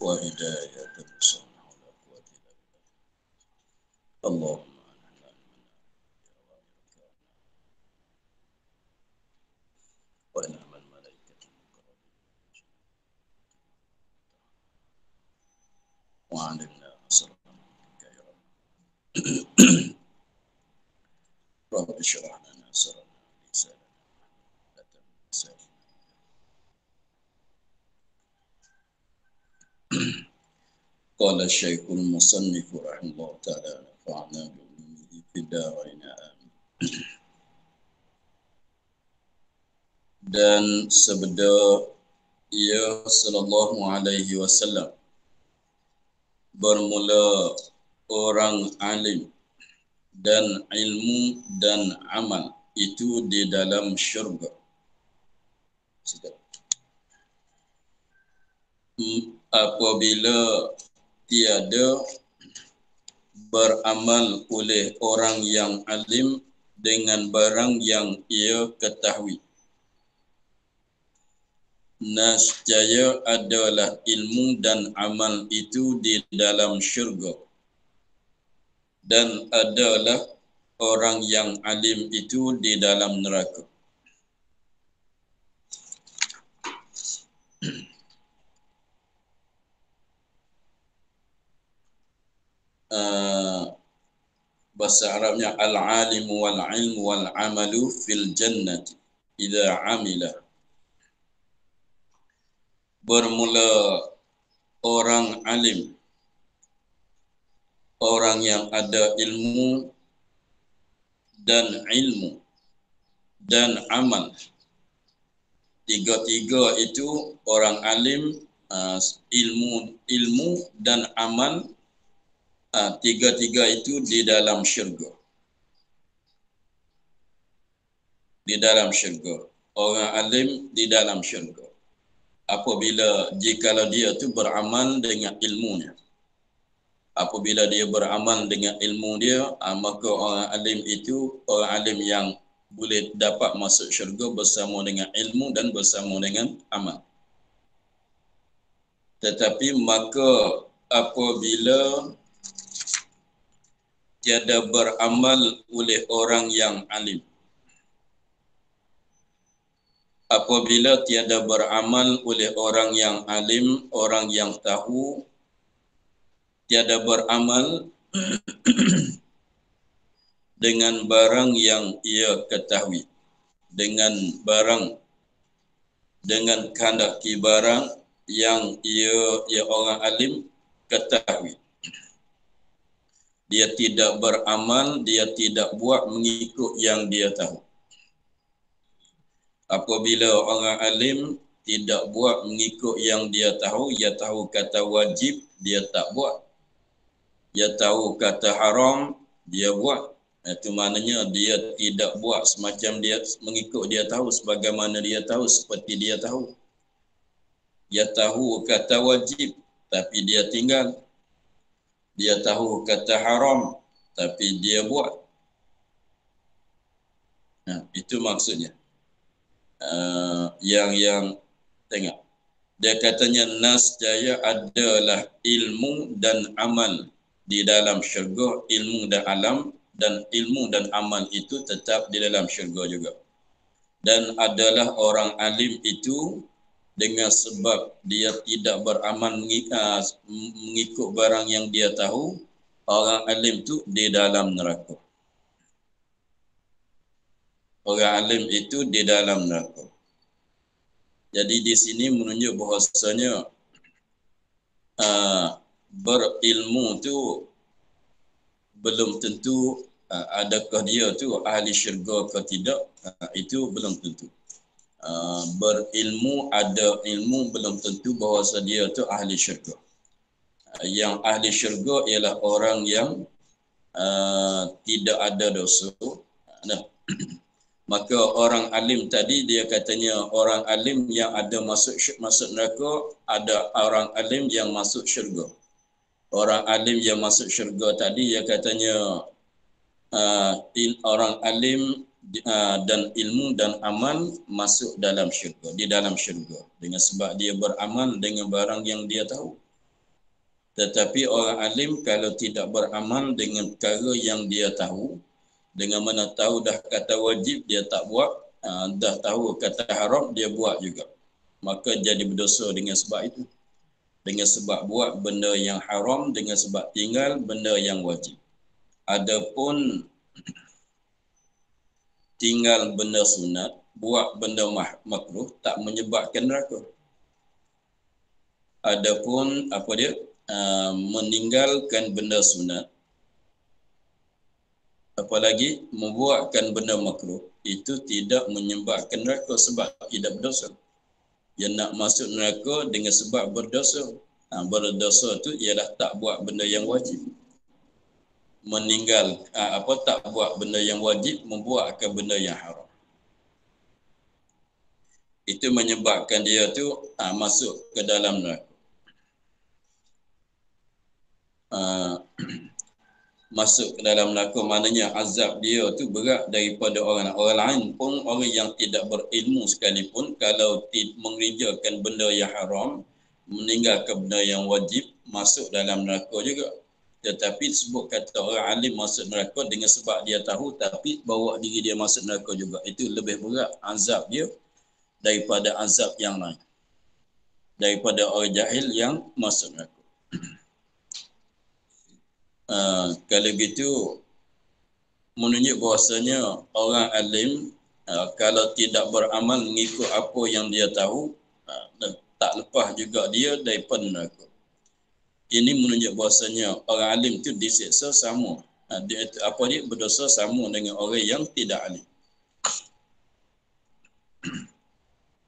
وهداية بصنع ولا قوة إلا بالله. اللهم ونعم الملائكة المقربين وعلمنا أسرنا منك يا رب. رب اشرح لنا سرنا لساننا أتم لساننا. قال الشيخ المصنف رحمه الله تعالى نفعنا بعلومه في الدارين آمين. Dan sabda ia sallallahu alaihi wasallam, bermula orang alim dan ilmu dan amal itu di dalam syurga. Apabila tiada beramal oleh orang yang alim dengan barang yang ia ketahui, nescaya adalah ilmu dan amal itu di dalam syurga, dan adalah orang yang alim itu di dalam neraka. Bahasa Arabnya al-alim wal ilmu wal amalu fil jannati idza amila. Bermula orang alim, orang yang ada ilmu dan ilmu dan amal. Tiga-tiga itu orang alim, ilmu dan amal, tiga-tiga itu di dalam syurga. Di dalam syurga. Orang alim di dalam syurga. Apabila jikalau dia tu beramal dengan ilmunya. Apabila dia beramal dengan ilmu dia, maka orang alim itu orang alim yang boleh dapat masuk syurga bersama dengan ilmu dan bersama dengan amal. Tetapi maka apabila tiada beramal oleh orang yang alim, apabila tiada beramal oleh orang yang alim, orang yang tahu, tiada beramal dengan barang yang ia ketahui, dengan kehendaki barang yang ia orang alim ketahui. Dia tidak beramal, dia tidak buat mengikut yang dia tahu. Apabila orang alim tidak buat mengikut yang dia tahu kata wajib, dia tak buat. Dia tahu kata haram, dia buat. Itu maknanya dia tidak buat semacam dia mengikut dia tahu, sebagaimana dia tahu seperti dia tahu. Dia tahu kata wajib, tapi dia tinggal. Dia tahu kata haram, tapi dia buat. Itu maksudnya. Yang tengok. Dia katanya nascaya adalah ilmu dan amal di dalam syurga, ilmu dan amal itu tetap di dalam syurga juga. Dan adalah orang alim itu dengan sebab dia tidak beramal mengikut barang yang dia tahu, orang alim itu di dalam neraka. Orang alim itu di dalam neraka. Jadi di sini menunjuk bahasanya berilmu tu belum tentu adakah dia tu ahli syurga ke tidak, itu belum tentu. Berilmu, ada ilmu belum tentu bahawa dia tu ahli syurga. Yang ahli syurga ialah orang yang tidak ada dosa. Maka orang alim tadi dia katanya orang alim yang ada masuk neraka, ada orang alim yang masuk syurga. Orang alim yang masuk syurga tadi dia katanya orang alim dan ilmu dan amal masuk dalam syurga, di dalam syurga dengan sebab dia beramal dengan barang yang dia tahu. Tetapi orang alim kalau tidak beramal dengan perkara yang dia tahu, dengan mana tahu dah kata wajib dia tak buat, dah tahu kata haram dia buat juga, maka jadi berdosa dengan sebab itu. Dengan sebab buat benda yang haram, dengan sebab tinggal benda yang wajib. Adapun tinggal benda sunat, buat benda makruh tak menyebabkan neraka. Adapun apa dia? Meninggalkan benda sunat, apalagi membuatkan benda makruh, itu tidak menyebabkan neraka sebab tidak berdosa. Dia nak masuk neraka dengan sebab berdosa. Berdosa tu ialah tak buat benda yang wajib. Meninggal tak buat benda yang wajib, membuatkan benda yang haram. Itu menyebabkan dia tu masuk ke dalam neraka. Masuk ke dalam neraka maknanya azab dia tu berat daripada orang lain pun. Orang yang tidak berilmu sekalipun, kalau mengerjakan benda yang haram, meninggalkan benda yang wajib, masuk dalam neraka juga. Tetapi sebut kata orang alim masuk neraka dengan sebab dia tahu, tapi bawa diri dia masuk neraka juga. Itu lebih berat azab dia daripada azab yang lain, daripada orang jahil yang masuk neraka. Kalau gitu menunjuk bahasanya orang alim kalau tidak beramal mengikut apa yang dia tahu, tak lepas juga dia daripada neraka. Ini menunjuk bahasanya orang alim itu disiksa sama, dia berdosa sama dengan orang yang tidak alim.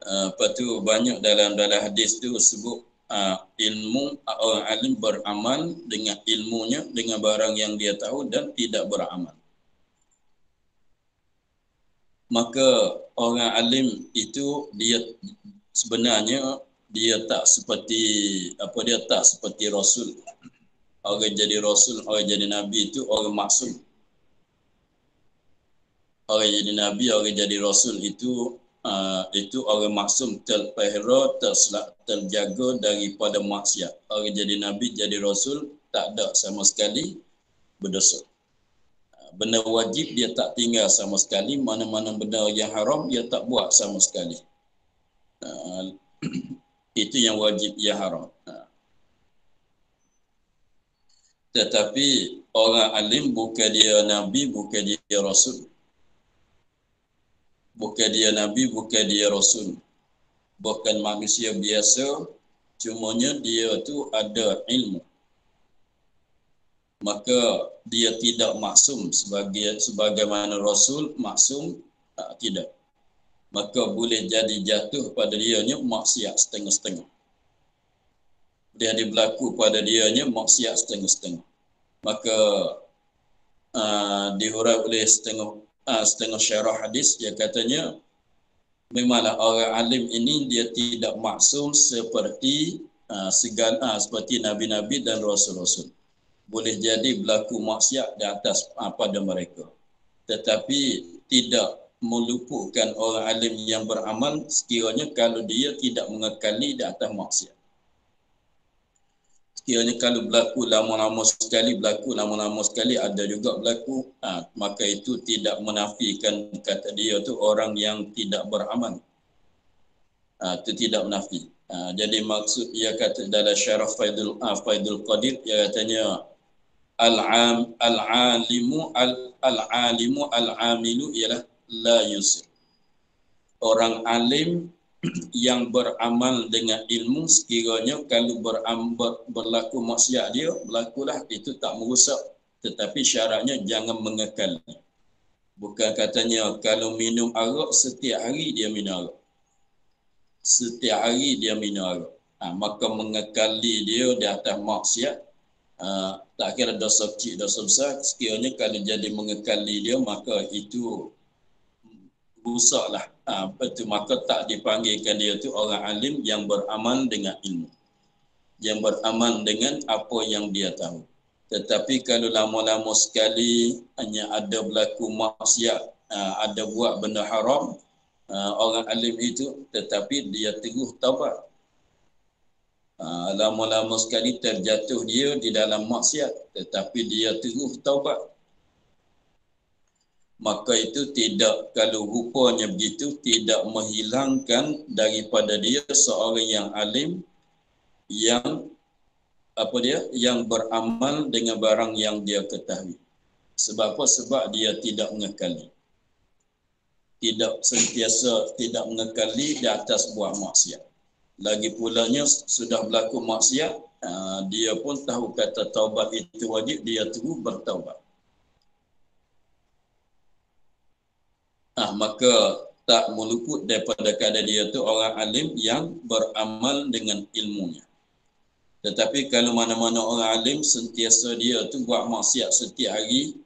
Lepas tu banyak dalam hadis tu sebut ilmu orang alim beramal dengan ilmunya, dengan barang yang dia tahu dan tidak beramal. Maka orang alim itu dia sebenarnya dia tak seperti rasul. Orang jadi rasul, orang jadi nabi itu orang maksum. Orang jadi nabi, orang jadi rasul itu orang maksum, terpelihara, terjaga daripada maksiat. Orang jadi nabi, jadi rasul tak ada sama sekali berdosa. Benda wajib dia tak tinggal sama sekali, mana-mana benda yang haram dia tak buat sama sekali. Itu yang wajib, yang haram. Tetapi orang alim bukan dia nabi, bukan dia rasul. Bukan dia nabi, bukan dia rasul. Bukan manusia biasa, cumanya dia tu ada ilmu. Maka dia tidak maksum sebagaimana rasul maksum, tidak. Maka boleh jadi jatuh pada dianya maksiat setengah-setengah. Dia berlaku pada dianya maksiat setengah-setengah. Maka dihurai oleh setengah syarah hadis, dia katanya memanglah orang alim ini dia tidak maksum seperti seperti nabi-nabi dan rasul-rasul. Boleh jadi berlaku maksiat di atas pada mereka, tetapi tidak meluputkan orang alim yang beramal sekiranya kalau dia tidak mengekali di atas maksiat. Sekiranya kalau berlaku lama-lama sekali, ada juga berlaku, maka itu tidak menafikan kata dia tu orang yang tidak beramal. Itu tidak menafi. Jadi maksud ia kata dalam syarah Faidul Qadir, dia katanya al-alimu al-amilu ialah la yusir. Orang alim yang beramal dengan ilmu, sekiranya kalau berlaku maksiat dia, berlakulah, itu tak merosak. Tetapi syaratnya jangan mengekali. Bukan katanya kalau minum arak, setiap hari dia minum arak. Setiap hari dia minum arak. Maka mengekali dia di atas maksiat, tak kira dosa kecil, dosa besar. Sekiranya kalau jadi mengekali dia, maka itu rusaklah. Maka tak dipanggilkan dia tu orang alim yang beramal dengan ilmu, yang beramal dengan apa yang dia tahu. Tetapi kalau lama-lama sekali hanya ada berlaku maksiat, ada buat benda haram, orang alim itu tetapi dia teguh taubat, Lama-lama sekali terjatuh dia di dalam maksiat, tetapi dia terus taubat, maka itu tidak, kalau rupanya begitu, tidak menghilangkan daripada dia seorang yang alim, yang yang beramal dengan barang yang dia ketahui. Sebab apa? Sebab dia tidak mengekali, tidak sentiasa tidak mengekali di atas buat maksiat. Lagi pulanya sudah berlaku maksiat, dia pun tahu kata taubat itu wajib, dia terus bertaubat. Maka tak meluput daripada keadaan dia tu orang alim yang beramal dengan ilmunya. Tetapi kalau mana-mana orang alim sentiasa dia tu buat maksiat setiap hari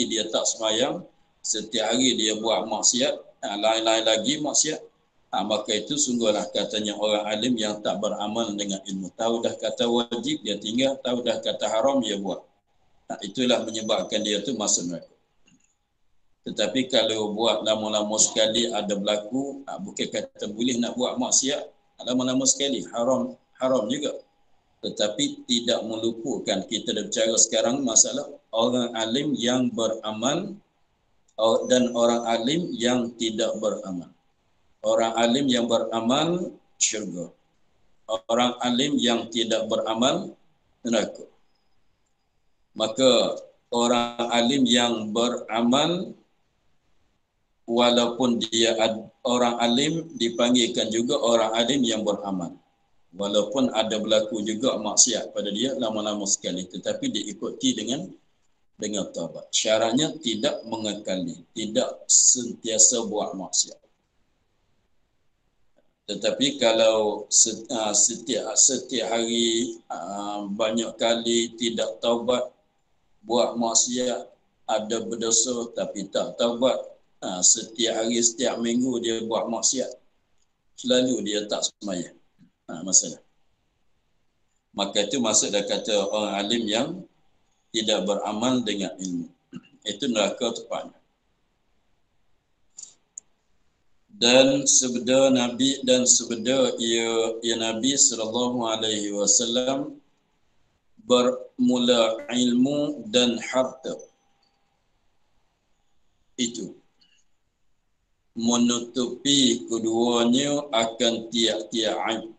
dia tak sembahyang, setiap hari dia buat maksiat, lain-lain lagi maksiat, maka itu sungguhlah katanya orang alim yang tak beramal dengan ilmu. Tahu dah kata wajib dia tinggal, tahu dah kata haram dia buat. Itulah menyebabkan dia tu masuk neraka. Tetapi kalau buat lama-lama sekali ada berlaku, bukan kata boleh nak buat maksiat, lama-lama sekali haram juga. Tetapi tidak meluputkan, kita dah bercara sekarang masalah orang alim yang beramal dan orang alim yang tidak beramal. Orang alim yang beramal syurga. Orang alim yang tidak beramal neraka. Maka orang alim yang beramal, walaupun dia orang alim, dipanggilkan juga orang alim yang beramal. Walaupun ada berlaku juga maksiat pada dia lama-lama sekali, tetapi diikuti dengan taubat. Syaratnya tidak mengekali, tidak sentiasa buat maksiat. Tetapi kalau setiap hari banyak kali tidak taubat, buat maksiat, ada berdosa tapi tak taubat, setiap hari, setiap minggu dia buat maksiat, selalu dia tak sembahyang, masalah. Maka itu maksud dah kata orang alim yang tidak beramal dengan ilmu. Itu neraka tepatnya. Dan sebeda Nabi ia Nabi SAW bermula ilmu dan harta itu menutupi keduanya akan tiap-tiap aib,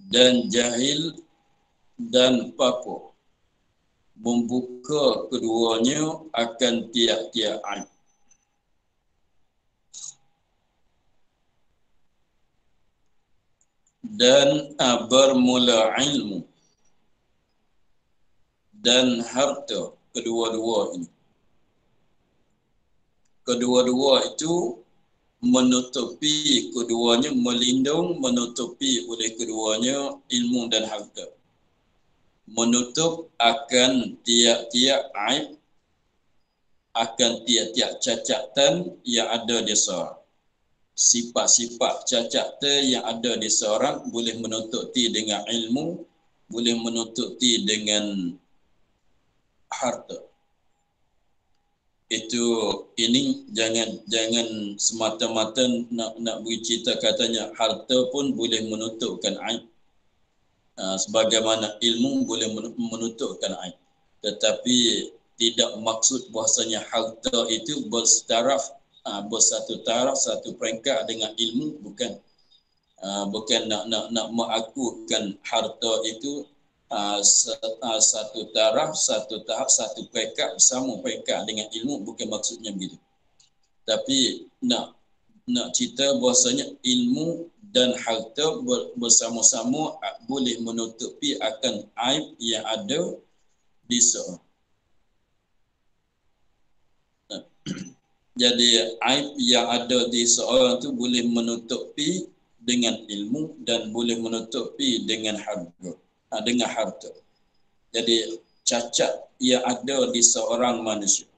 dan jahil dan papuh membuka keduanya akan tiap-tiap aib. Dan bermula ilmu dan harta, kedua-dua itu menutupi keduanya, menutupi oleh keduanya ilmu dan harta, menutup akan tiap-tiap aib, akan tiap-tiap cacatan yang ada di seorang. Sifat-sifat cacatan yang ada di seorang boleh menutupi dengan ilmu, boleh menutupi dengan harta. Ini jangan semata-mata nak beri cerita katanya harta pun boleh menutupkan aib, sebagaimana ilmu boleh menutupkan aib. Tetapi tidak maksud bahasanya harta itu bersatu taraf, satu peringkat dengan ilmu, bukan. Bukan nak mengakukan harta itu satu taraf, satu tahap, satu peringkat, sama peringkat dengan ilmu, bukan maksudnya begitu. Tapi nak cerita bahasanya ilmu dan harta bersama-sama boleh menutupi akan aib yang ada di seorang. Jadi aib yang ada di seorang itu boleh menutupi dengan ilmu dan boleh menutupi dengan harta. Jadi cacat yang ada di seorang manusia,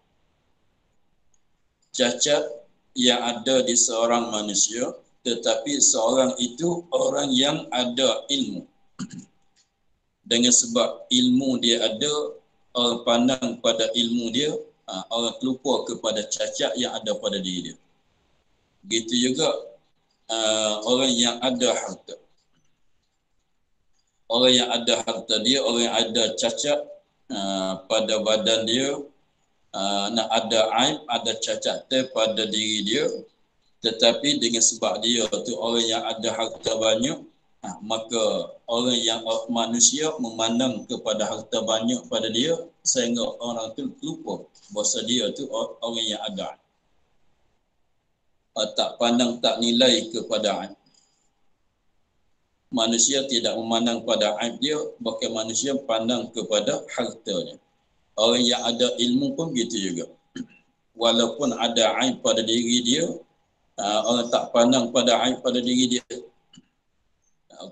tetapi seorang itu orang yang ada ilmu. Dengan sebab ilmu dia ada, orang pandang pada ilmu dia, orang terlupa kepada cacat yang ada pada diri dia. Begitu juga orang yang ada harta. Orang yang ada harta dia, orang yang ada cacat pada badan dia, nak ada aib, ada cacat pada diri dia, tetapi dengan sebab dia tu orang yang ada harta banyak, maka orang yang manusia memandang kepada harta banyak pada dia sehingga orang tu lupa bahawa dia tu orang yang ada, tak pandang, tak nilai kepada aib. Manusia tidak memandang pada aib dia, bahkan manusia pandang kepada hartanya. Orang yang ada ilmu pun begitu juga. Walaupun ada aib pada diri dia, orang tak pandang pada aib pada diri dia,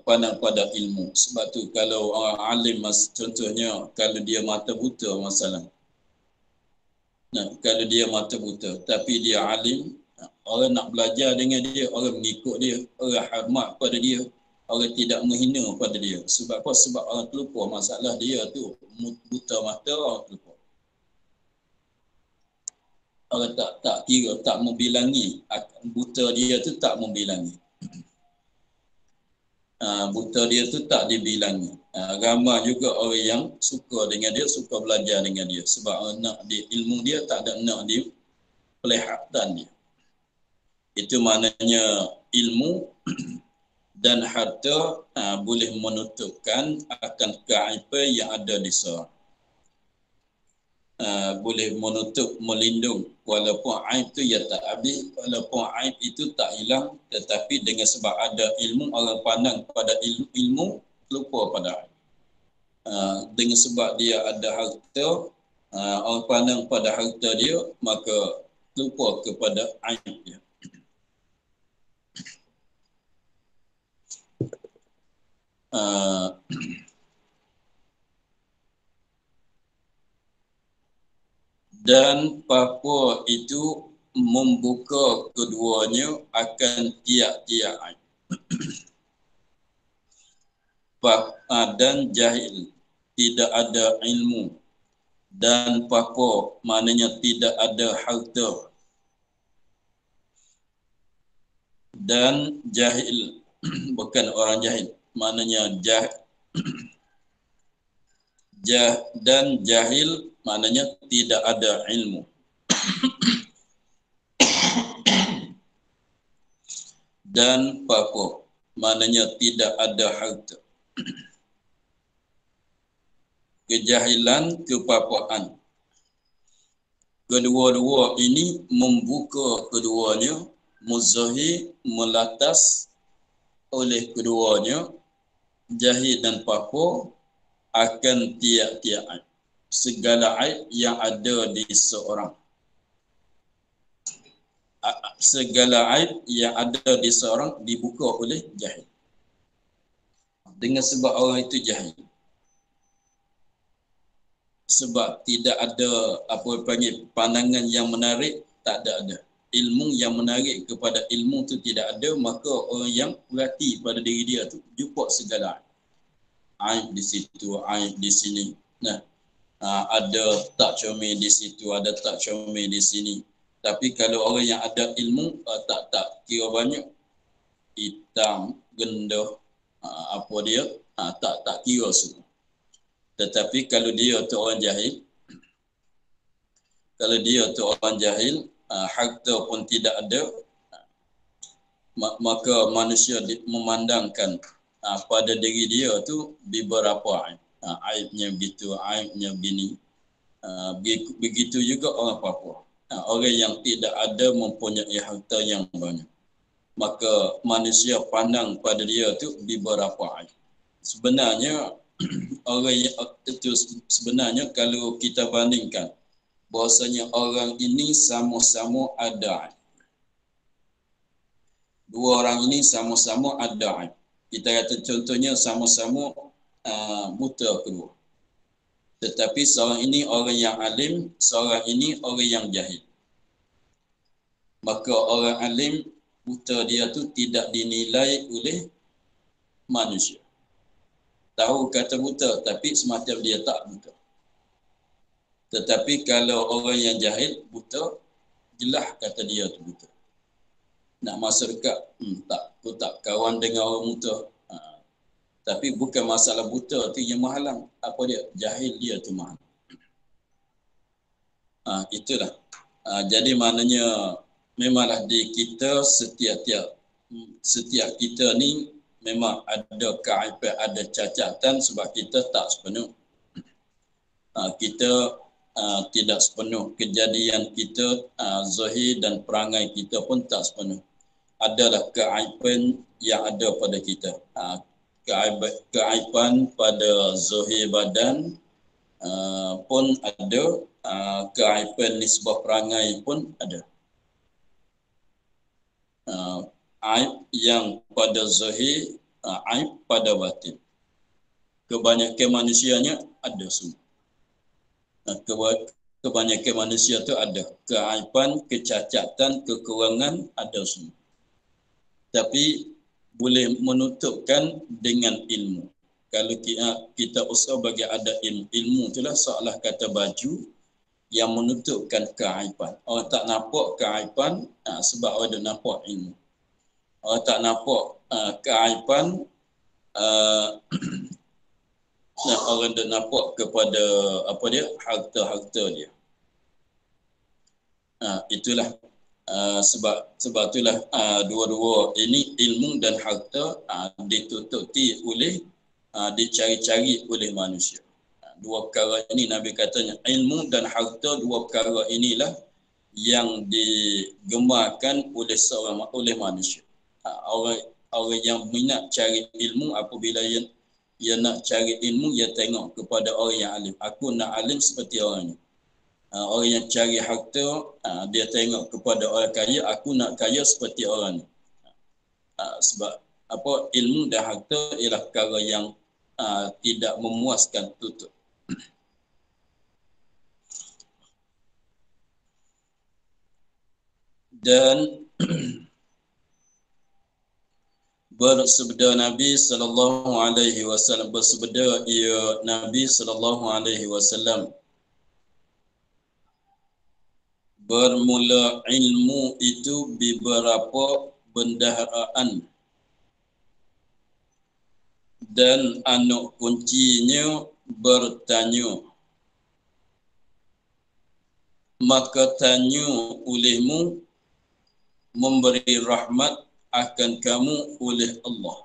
pandang pada ilmu. Sebab tu kalau orang alim, contohnya kalau dia mata buta masalah. Kalau dia mata buta tapi dia alim, orang nak belajar dengan dia, orang mengikut dia, orang hormat pada dia, orang tidak menghina pada dia. Sebab apa? Sebab orang terlupa masalah dia tu buta mata, orang terlupa. Orang tak kira, tak membilangi buta dia tu, tak membilangi. Buta dia tu tak dibilangi. Ramai juga orang yang suka dengan dia, suka belajar dengan dia. Sebab nak di ilmu dia, tak ada nak di pelihatan dia. Itu maknanya ilmu dan harta boleh menutupkan akan keaiban yang ada di seorang. Boleh menutup, melindung, walaupun aib tu ya tak habis, walaupun aib itu tak hilang, tetapi dengan sebab ada ilmu, orang pandang pada ilmu, lupa pada aib. Dengan sebab dia ada harta, orang pandang pada harta dia, maka lupa kepada aib dia. Dan papua itu membuka keduanya akan tiap-tiap aib. Dan jahil, tidak ada ilmu, dan papua maknanya tidak ada harta, dan jahil bukan orang jahil, maknanya dan jahil maknanya tidak ada ilmu. Dan papua maknanya tidak ada harta. Kejahilan, kepapuan, kedua-dua ini membuka keduanya, muzahir, melatas oleh keduanya, jahil dan papua akan tiap-tiap aib. Segala aib yang ada di seorang, segala aib yang ada di seorang dibuka oleh jahil. Dengan sebab orang itu jahil, sebab tidak ada apa panggil pandangan yang menarik, tak ada. Ilmu yang menarik kepada ilmu tu tidak ada, maka orang yang perhati pada diri dia tu jumpa segala aib di situ, aib di sini. Ada tak comel di situ, ada tak comel di sini. Tapi kalau orang yang ada ilmu, tak kira banyak, hitam, gendah, apa dia, tak kira semua. Tetapi kalau dia tu orang jahil, harta pun tidak ada, maka manusia memandangkan pada diri dia tu beberapa aib. Aibnya begitu, aibnya begini. Begitu juga orang Papua. Orang yang tidak ada mempunyai harta yang banyak, maka manusia pandang pada dia tu beberapa aib. Sebenarnya orang yang itu, sebenarnya kalau kita bandingkan, bahasanya orang ini sama-sama ada aib. Dua orang ini sama-sama ada aib. Kita kata contohnya sama-sama buta kedua. Tetapi seorang ini orang yang alim, seorang ini orang yang jahil. Maka orang alim, buta dia tu tidak dinilai oleh manusia. Tahu kata buta, tapi semacam dia tak buta. Tetapi kalau orang yang jahil, buta, jelas kata dia tu buta. Nak masuk dekat, aku tak kawan dengan orang buta. Tapi bukan masalah buta tu yang menghalang. Apa dia? Jahil dia tu mahal. Itulah. Jadi maknanya memanglah di kita setiap kita ni memang ada keaiban, ada cacatan sebab kita tak sepenuh. Kita tidak sepenuh. Kejadian kita, zahir dan perangai kita pun tak sepenuh. Adalah keaiban yang ada pada kita. Keaiban pada zahir badan pun ada, keaiban nisbah perangai pun ada. Aib yang pada zahir, aib pada batin. Kebanyakan manusianya ada semua. Kebanyakan manusia tu ada keaiban, kecacatan, kekurangan, ada semua. Tapi boleh menutupkan dengan ilmu. Kalau kita usaha bagi ada ilmu itulah seolah kata baju yang menutupkan keaiban. Orang tak nampak keaiban sebab orang dah nampak ilmu. Orang tak nampak keaiban orang dah nampak kepada apa dia, harta-harta dia. Itulah sebab itulah dua-dua ini, ilmu dan harta, ditutupi oleh dicari-cari oleh manusia. Dua perkara ini Nabi katanya, ilmu dan harta, dua perkara inilah yang digemarkan oleh manusia. Orang yang minat cari ilmu, apabila ia nak cari ilmu, ia tengok kepada orang yang alim. Aku nak alim seperti orang ni. Orang yang cari harta, dia tengok kepada orang kaya, aku nak kaya seperti orang ni. Sebab apa, ilmu dan harta ialah perkara yang tidak memuaskan tutup. Dan bersabda Nabi sallallahu alaihi wasallam, bersabda ia Nabi sallallahu alaihi wasallam, bermula ilmu itu beberapa bendaharaan dan anak kuncinya bertanya, maka tanya olehmu memberi rahmat akan kamu oleh Allah.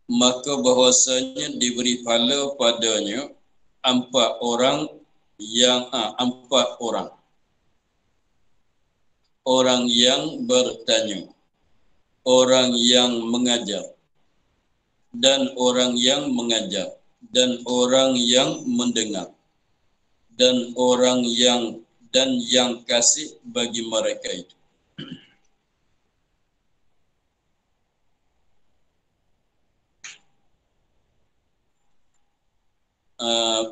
Maka bahwasanya diberi pahala padanya empat orang. Orang yang bertanya, orang yang mengajar, dan orang yang mengajar, dan orang yang mendengar, dan orang yang kasih bagi mereka itu.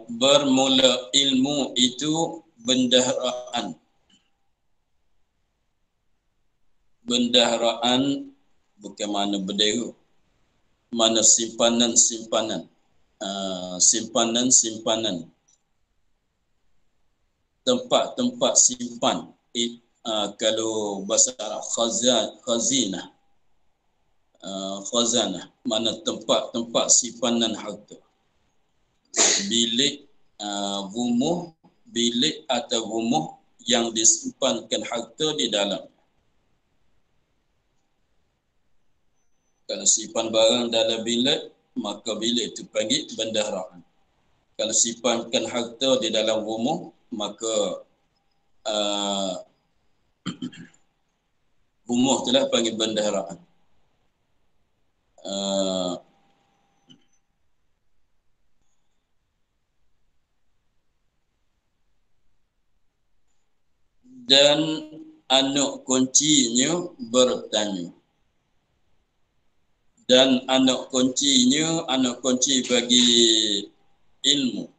Bermula ilmu itu bendaharaan. Bendaharaan bukan mana bendera, mana simpanan-simpanan. Simpanan-simpanan. Tempat-tempat simpan. Kalau bahasa Arab khazinah. Khazanah, mana tempat-tempat simpanan harta. Bilik rumah, bilik atau rumah yang disimpankan harta di dalam. Kalau simpan barang dalam bilik, maka bilik itu panggil bendaharaan. Kalau simpankan harta di dalam rumah, maka rumah itulah panggil bendaharaan. Dan anak kuncinya bertanya. Dan anak kunci bagi ilmu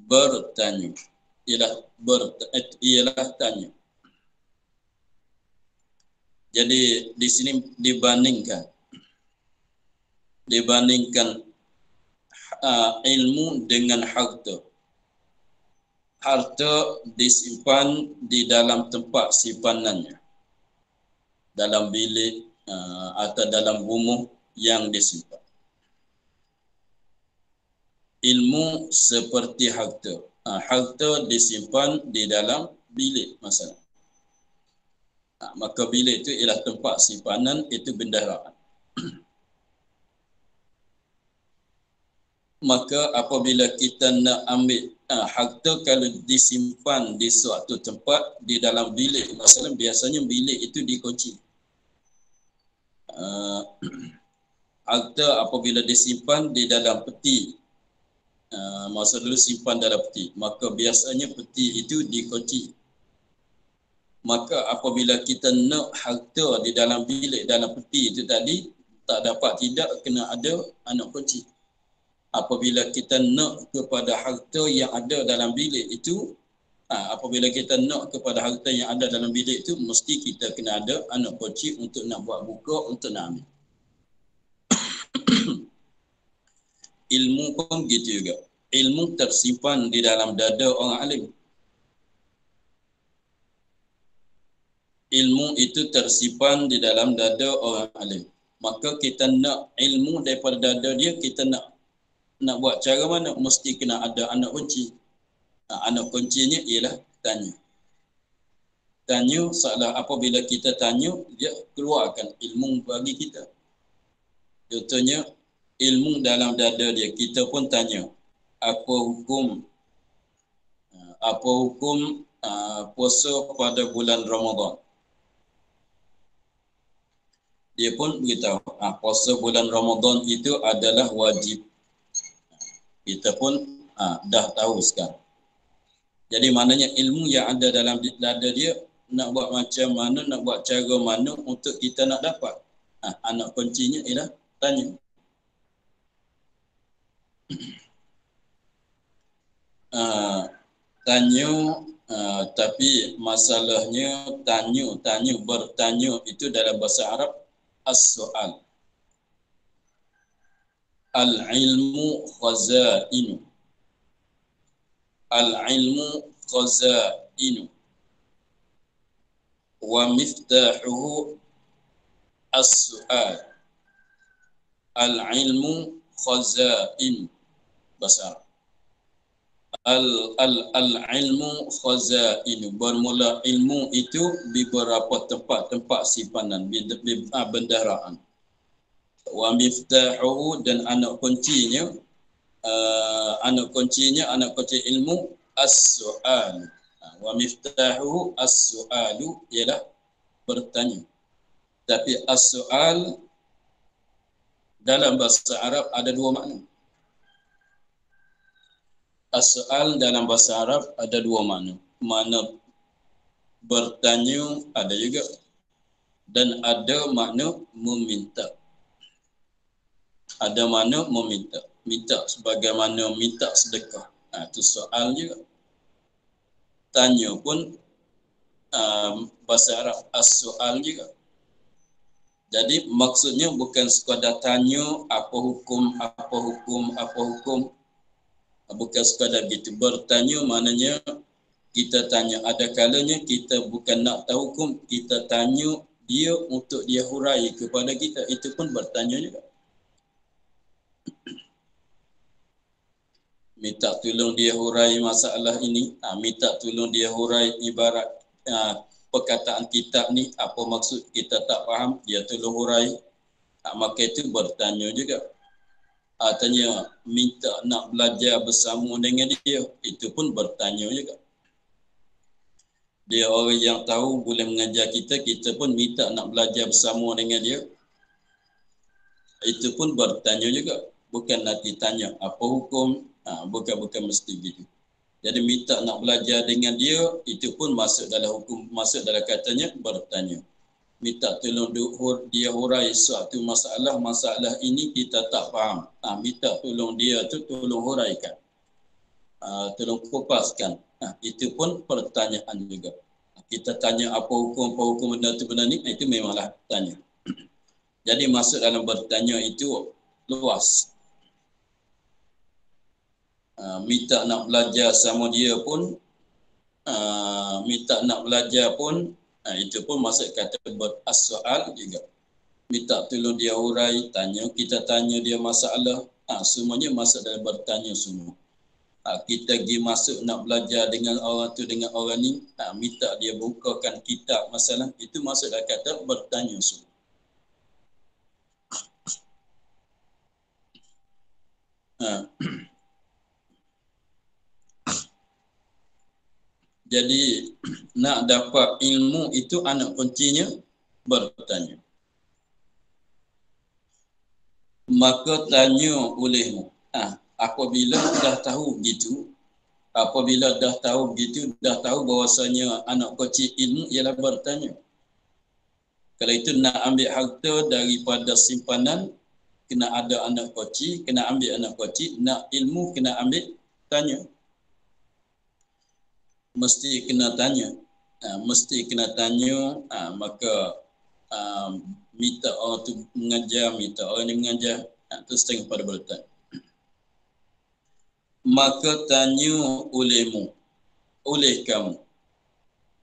bertanya. Ialah tanya. Jadi di sini dibandingkan ilmu dengan harta. Harta disimpan di dalam tempat simpanannya, dalam bilik, atau dalam rumah yang disimpan. Ilmu seperti harta. Harta disimpan di dalam bilik masalah. Maka bilik itu ialah tempat simpanan, itu bendaharaan. Maka apabila kita nak ambil harta, kalau disimpan di suatu tempat di dalam bilik masalah, biasanya bilik itu dikunci. Harta apabila disimpan di dalam peti, masa dulu simpan dalam peti, maka biasanya peti itu dikunci. Maka apabila kita nak harta di dalam bilik, dalam peti itu tadi, tak dapat tidak kena ada anak kunci. Apabila kita nak kepada harta yang ada dalam bilik itu, apabila kita nak kepada harta yang ada dalam bilik itu, mesti kita kena ada anak kunci untuk nak buat buka, untuk nak ambil. Ilmu pun gitu juga. Ilmu tersimpan di dalam dada orang alim. Ilmu itu tersimpan di dalam dada orang alim. Maka kita nak ilmu daripada dada dia, kita nak buat cara mana? Mesti kena ada anak kunci. Anak kuncinya ialah tanya. Tanya, seolah apabila kita tanya, dia keluarkan ilmu bagi kita. Contohnya, ilmu dalam dada dia, kita pun tanya, apa hukum puasa pada bulan Ramadan? Dia pun beritahu, puasa bulan Ramadan itu adalah wajib. Kita pun dah tahu sekarang. Jadi maknanya ilmu yang ada dalam dada dia, nak buat macam mana, nak buat cara mana untuk kita nak dapat. Anak kuncinya ialah tanya. Tanya, tapi masalahnya bertanya itu dalam bahasa Arab as-soal. Al-ilmu khaza'inu. Al-ilmu khaza'inu. Wa miftahuhu as-soal. Al-ilmu khaza'inu. Bahasa Arab. Al-ilmu khaza'inu. Bermula ilmu itu di beberapa tempat simpanan, bendaharaan. Wa miftahuhu, dan anak kuncinya anak kunci ilmu as-su'al. Wa miftahuhu as-su'alu, ialah bertanya. Tapi as-su'al dalam bahasa Arab ada dua makna. As-su'al dalam bahasa Arab ada dua makna. Makna bertanya ada juga, dan ada makna meminta. Ada makna meminta. Minta sebagaimana minta sedekah. Itu soal juga. Tanya pun bahasa Arab as-su'al juga. Jadi maksudnya bukan sekadar tanya apa hukum. Bukan sekadar gitu. Bertanya maknanya kita tanya. Ada kalanya kita bukan nak tahu hukum, kita tanya dia untuk dia hurai kepada kita. Itu pun bertanya juga. Minta tolong dia hurai masalah ini, minta tolong dia hurai ibarat perkataan kitab ni, apa maksud kita tak faham, dia tolong hurai. Maka itu bertanya juga. Tanya, minta nak belajar bersama dengan dia, itu pun bertanya juga. Dia orang yang tahu boleh mengajar kita, kita pun minta nak belajar bersama dengan dia, itu pun bertanya juga. Bukan nanti tanya apa hukum, bukan mesti gitu. Jadi minta nak belajar dengan dia, itu pun masuk dalam hukum, masuk dalam katanya bertanya. Minta tolong dia hurai suatu masalah ini kita tak faham. Minta tolong dia tu tolong huraikan. Tolong kupaskan. Itu pun pertanyaan juga. Kita tanya apa hukum benda tu benda ni, itu memanglah tanya. Jadi masuk dalam bertanya itu luas. Minta nak belajar sama dia pun, minta nak belajar pun, itu pun masuk kata as-soal juga. minta tolong dia urai, kita tanya dia masalah. Semuanya masuk dalam bertanya semua. Kita pergi masuk nak belajar dengan orang tu dengan orang ni, minta dia bukakan kitab masalah, itu masuk dalam kata bertanya semua. Jadi nak dapat ilmu itu anak kuncinya bertanya. Maka tanya olehmu. Apabila dah tahu begitu, dah tahu bahawasanya anak kecil ilmu ialah bertanya. Kalau itu nak ambil harta daripada simpanan, kena ada anak kecil, kena ambil anak kecil. Nak ilmu, kena ambil tanya. Mesti kena tanya. Maka minta orang tu mengajar, minta orang ni mengajar. Itu setengah pada bertanya. Maka tanya oleh kamu.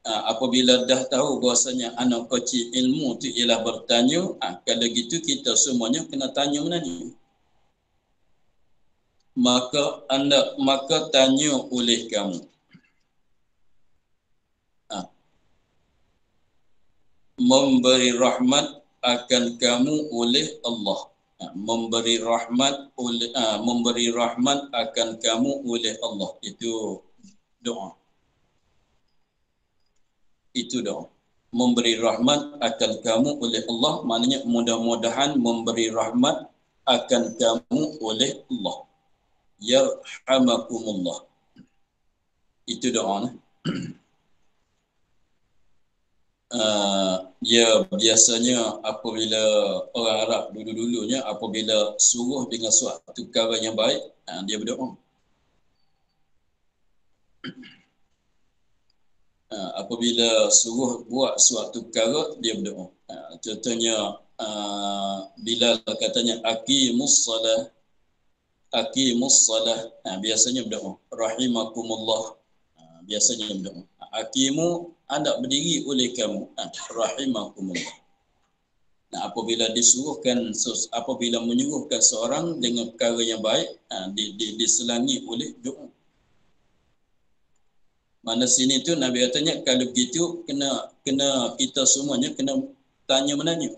Apabila dah tahu bahasanya anak kecil ilmu tu ialah bertanya, kalau gitu kita semuanya kena tanya menanya. Maka tanya oleh kamu. Memberi rahmat akan kamu oleh Allah. Memberi rahmat akan kamu oleh Allah. Itu doa. Memberi rahmat akan kamu oleh Allah, maknanya mudah-mudahan memberi rahmat akan kamu oleh Allah. Yarhamakumullah. Itu doa. Ya, biasanya apabila orang Arab dulu-dulunya apabila suruh dengan suatu perkara yang baik, dia berdoa. Apabila suruh buat suatu perkara, dia berdoa. Contohnya Bilal katanya aqimus salah, biasanya berdoa. Rahimakumullah, biasanya berdoa. Aqimu, hendak berdiri oleh kamu. Rahimakumullah. Apabila apabila menyuruhkan seorang dengan perkara yang baik, diselangi oleh doa. Mana sini tu Nabi katanya kalau begitu kena kita semuanya kena tanya menanya.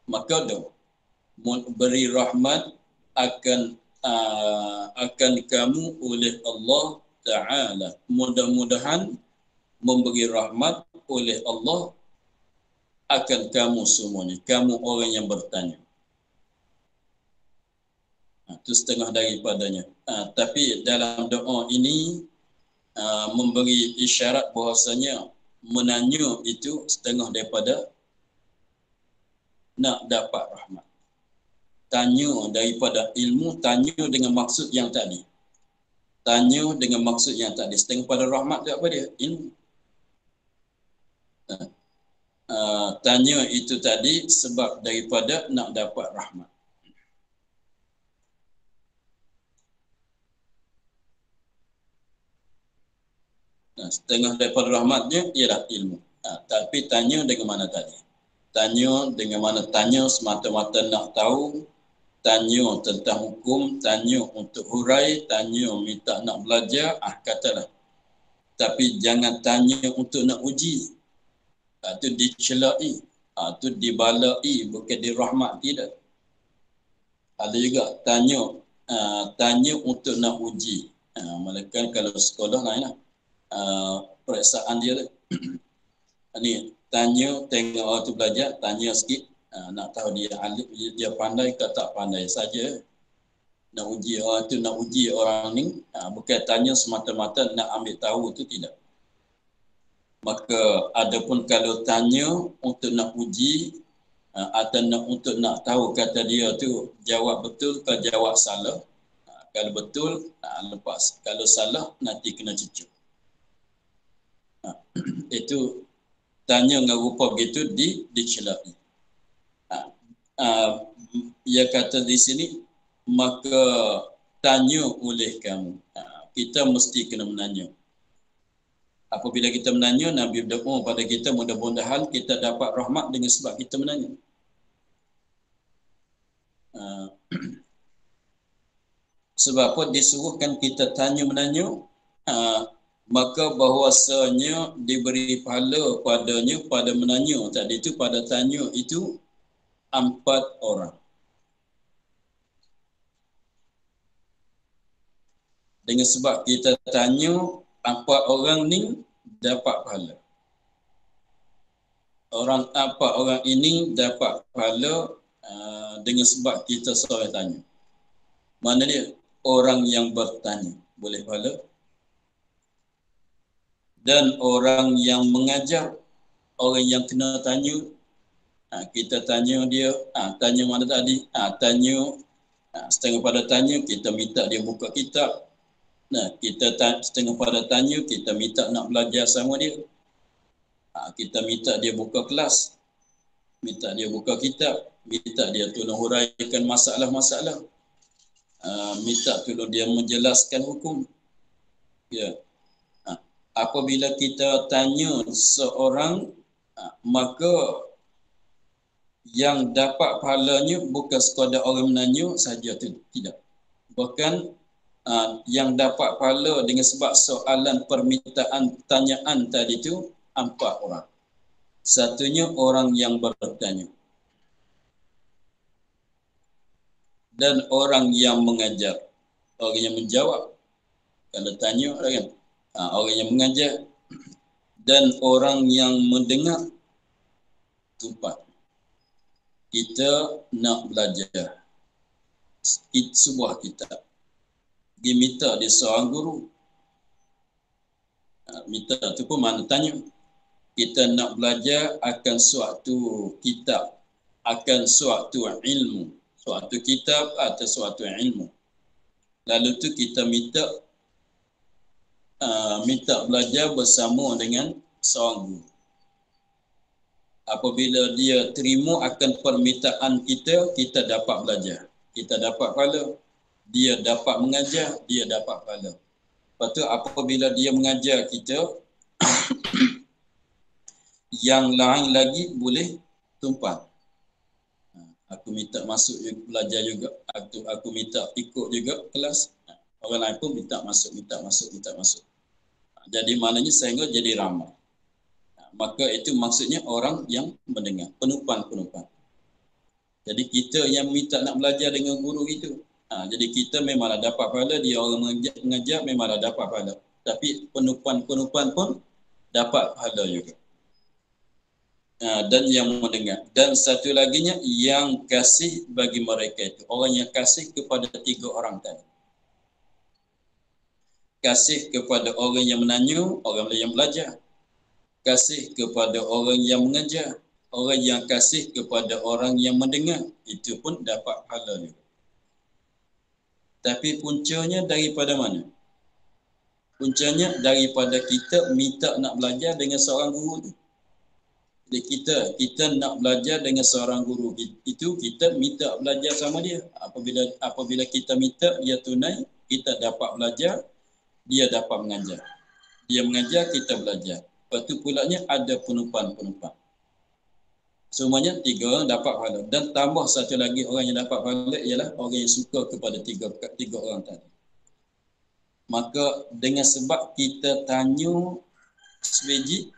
Maka doa. Beri rahmat akan kamu oleh Allah Ta'ala. Mudah-mudahan memberi rahmat oleh Allah akan kamu semuanya. Kamu orang yang bertanya. Itu setengah daripadanya. Tapi dalam doa ini memberi isyarat bahasanya menanya itu setengah daripada nak dapat rahmat. Tanya daripada ilmu, tanya dengan maksud yang tadi. Setengah pada rahmat itu apa dia? Ilmu. Tanya itu tadi sebab daripada nak dapat rahmat. Setengah daripada rahmatnya ialah ilmu. Tapi tanya dengan mana tadi? Tanya semata-mata nak tahu, tanya tentang hukum, tanya untuk hurai, tanya minta nak belajar, katalah. Tapi jangan tanya untuk nak uji. Itu dicelai, itu dibalai, bukan dirahmat, tidak. Ada juga tanya untuk nak uji. Malaikat kalau sekolah lain lah. Periksaan dia ni tanya, tengok orang tu belajar, tanya sikit, nak tahu dia pandai ke tak pandai saja. Nak uji orang tu, nak uji orang ni, bukan tanya semata-mata nak ambil tahu tu, tidak. Maka adapun kalau tanya untuk nak uji atau untuk nak tahu kata dia tu jawab betul ke jawab salah, kalau betul lepas, kalau salah nanti kena cucuk. Itu tanya dengan rupa begitu dicelai. Ia kata di sini, maka tanya oleh kamu. Kita mesti kena menanya. Apabila kita menanya, Nabi berdoa pada kita, mudah-mudahan kita dapat rahmat dengan sebab kita menanya. Sebab apa disuruhkan kita tanya menanya, maka bahawasanya diberi pahala padanya pada menanya tadi itu, pada tanya itu 4 orang. Dengan sebab kita tanya 4 orang ni dapat pahala. Orang ini dapat pahala dengan sebab kita seorang tanya. Mana dia? Orang yang bertanya boleh pahala. Dan orang yang mengajar, orang yang kena tanya, kita tanya dia, tanya mana tadi? Tanya, setengah pada tanya, kita minta dia buka kitab. Kita setengah pada tanya, kita minta nak belajar sama dia. Kita minta dia buka kelas, minta dia buka kitab, minta dia tolong huraikan masalah-masalah, minta tolong dia menjelaskan hukum. Ya. Apabila kita tanya seorang, maka yang dapat pahalanya bukan sekadar orang menanya saja, tidak. Bahkan yang dapat pahala dengan sebab soalan permintaan pertanyaan tadi itu 4 orang. Satunya orang yang bertanya. Dan orang yang mengajar. Orang yang menjawab. Kalau tanya kan, orang yang mengajar. Dan orang yang mendengar. Tempat kita nak belajar sebuah kitab. Dia minta dia seorang guru. Minta tu pun mana tanya. Kita nak belajar akan suatu kitab, akan suatu ilmu, suatu kitab atau suatu ilmu. Lalu tu kita minta belajar bersama dengan seorang guru. Apabila dia terima akan permintaan kita, kita dapat belajar. Kita dapat pahala. Dia dapat mengajar, dia dapat pahala. Lepas tu apabila dia mengajar kita, yang lain lagi boleh tumpang. Aku minta masuk belajar juga. Aku minta ikut juga kelas. Orang lain pun minta masuk. Jadi maknanya sehingga jadi ramai. Maka itu maksudnya orang yang mendengar. Penumpang. Jadi kita yang minta nak belajar dengan guru itu. Jadi kita memanglah dapat pahala. Dia orang mengajar memanglah dapat pahala. Tapi penumpang pun dapat pahala juga. Dan yang mendengar. Dan satu laginya yang kasih bagi mereka itu. Orang yang kasih kepada 3 orang tadi. Kasih kepada orang yang menanya, orang yang belajar. Kasih kepada orang yang mengajar. Orang yang kasih kepada orang yang mendengar. Itu pun dapat pahala juga. Tapi puncanya daripada mana? Puncanya daripada kita minta nak belajar dengan seorang guru tu. Jadi kita nak belajar dengan seorang guru itu, kita minta belajar sama dia. Apabila kita minta dia tunai, kita dapat belajar, dia dapat mengajar. Dia mengajar, kita belajar. Lepas tu pulanya ada penumpang. Semuanya 3 orang dapat pahala. Dan tambah satu lagi orang yang dapat pahala ialah orang yang suka kepada 3 orang tadi. Maka dengan sebab kita tanya sebiji,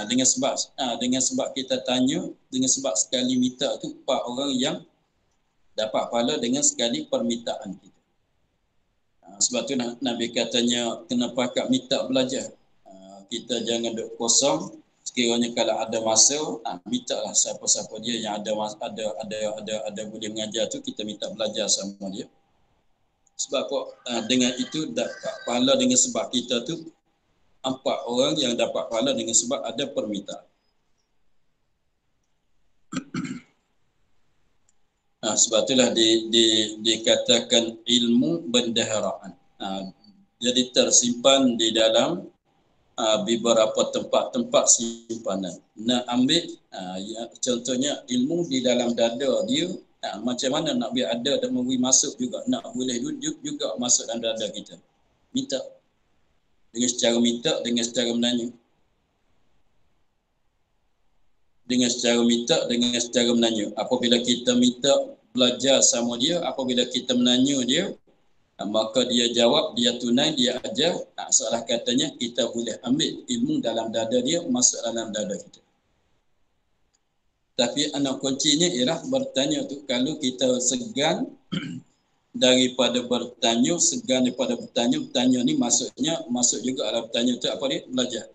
dengan sebab kita tanya, dengan sebab sekali minta tu 4 orang yang dapat pahala dengan sekali permintaan kita. Sebab tu Nabi katanya kena pakat minta belajar. Kita jangan duduk kosong. Sekiranya kalau ada masa, mintalah siapa-siapa dia yang ada boleh mengajar tu, kita minta belajar sama dia. Sebab apa? Dengan itu dapat pahala dengan sebab kita tu 4 orang yang dapat pahala dengan sebab ada permintaan. Sebab itulah dikatakan ilmu bendaharaan. Jadi tersimpan di dalam beberapa tempat-tempat simpanan. Nak ambil contohnya ilmu di dalam dada dia, macam mana nak biar ada dan memberi masuk juga, nak boleh duduk juga masuk dalam dada kita. Minta. Dengan secara minta, dengan secara menanya. Dengan secara minta, dengan secara menanya. Apabila kita minta belajar sama dia, apabila kita menanya dia, maka dia jawab, dia tunai, dia ajar. Salah katanya, kita boleh ambil ilmu dalam dada dia, masuk dalam dada kita. Tapi anak kuncinya ialah bertanya tu. Kalau kita segan daripada bertanya, segan daripada bertanya, bertanya ni maksudnya, masuk juga dalam bertanya tu apa dia? Belajar.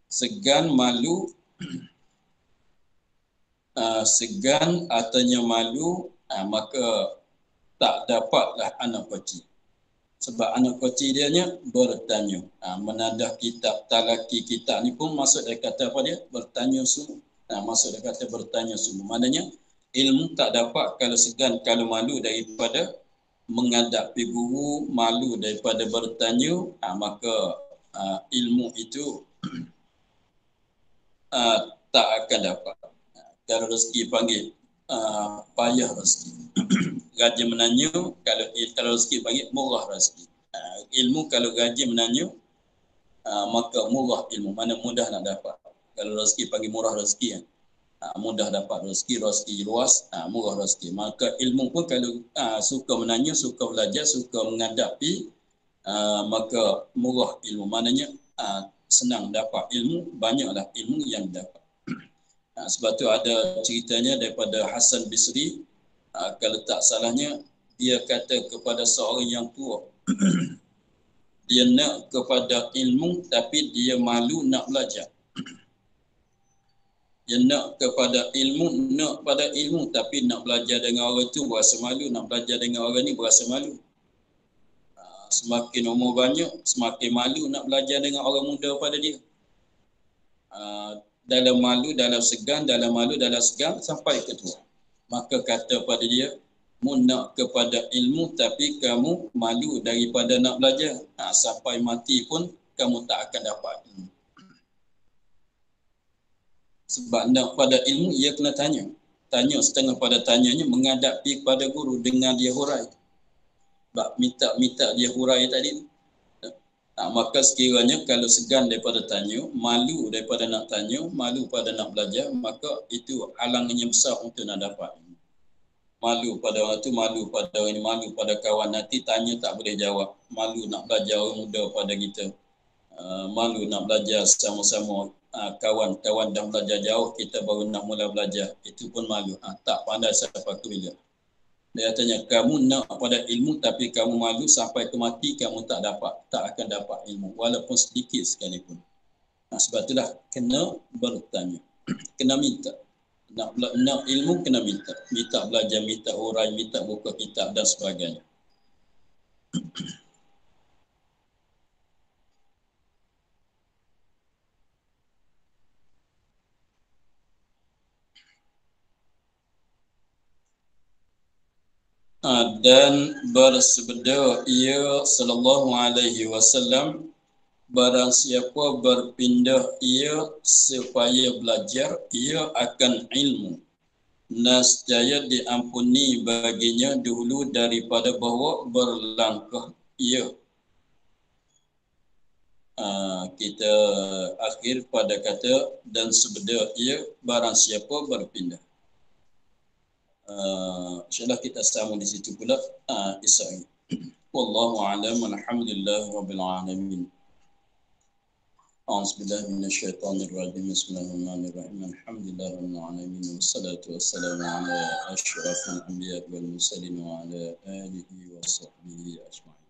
Segan, malu, segan ataunya malu, maka tak dapatlah anak kunci. Sebab anak kunci dia nya bertanya. Menadah kitab, talaki kitab ni pun masuk dari kata apa dia? Bertanya sungguh. Masuk dari kata bertanya sungguh. Maknanya ilmu tak dapat kalau segan, kalau malu daripada menghadapi guru, malu daripada bertanya, maka ilmu itu tak akan dapat. Kalau rezeki panggil payah rezeki. Gaji menanya, kalau rezeki panggil murah rezeki. Ilmu kalau gaji menanya, maka murah ilmu. Mana mudah nak dapat. Kalau rezeki panggil murah rezeki, mudah dapat rezeki, rezeki luas, murah rezeki. Maka ilmu pun kalau suka menanya, suka belajar, suka menghadapi, maka murah ilmu. Maknanya senang dapat ilmu, banyaklah ilmu yang dapat. Sebab tu ada ceritanya daripada Hasan Bisri, kalau tak salahnya, dia kata kepada seorang yang tua, dia nak kepada ilmu tapi dia malu nak belajar. Dia nak kepada ilmu, nak pada ilmu tapi nak belajar dengan orang tu berasa malu, nak belajar dengan orang ni berasa malu. Semakin umur banyak, semakin malu nak belajar dengan orang muda pada dia. Dalam malu, dalam segan, dalam malu, dalam segan sampai ke tua. Maka kata pada dia, mu nak kepada ilmu tapi kamu malu daripada nak belajar. Sampai mati pun kamu tak akan dapat ilmu. Sebab nak pada ilmu, ia kena tanya. Tanya setengah pada tanyanya, menghadapi pada guru dengan dia hurai. Sebab minta dia hurai tadi. Maka sekiranya kalau segan daripada tanya, malu daripada nak tanya, malu pada nak belajar, maka itu halangannya besar untuk nak dapat. Malu pada orang tu, malu pada orang ini, malu pada kawan. Nanti tanya tak boleh jawab. Malu nak belajar orang muda pada kita. Malu nak belajar sama-sama kawan-kawan dah belajar jauh, kita baru nak mula belajar. Itu pun malu. Tak pandai siapa tu bila. Dia tanya, kamu nak pada ilmu tapi kamu malu sampai ke mati kamu tak dapat. Tak akan dapat ilmu. Walaupun sedikit sekalipun. Sebab itulah kena bertanya. Kena minta. Nak ilmu kena minta. Minta belajar, minta hurai, minta buka kitab dan sebagainya. Dan bersabda ia sallallahu alaihi wasallam, barang siapa berpindah ia supaya belajar, ia akan ilmu. Nescaya diampuni baginya dulu daripada bahawa berlangkah ia. Kita akhir pada kata dan sebeda ia barang siapa berpindah. InsyaAllah kita sambung di situ pula. Isai. Wallahu a'lam. Alhamdulillahirabbil alamin. A'udzubillahi minasyaitonir rajim. Bismillahirrahmanirrahim. Alhamdulillahirabbil alamin. Wassalatu wassalamu ala asyrafil anbiya wal mursalin wa ala alihi wa sahbihi ajma'in.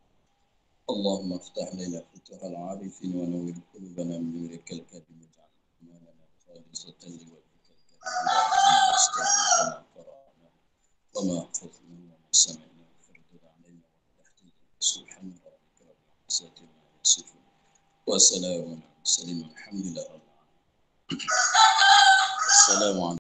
Allahumma iftah lana futuhal arifin wa nawwir qulubana min nurikal karim waj'alna lana khalisatan liwajhikal karim. وما أخذنا وما سمعنا فردد علينا وفتحتنا سبحان ربك رب العزة عما يصفون وسلام على المرسلين والحمد لله رب العالمين. السلام عليكم.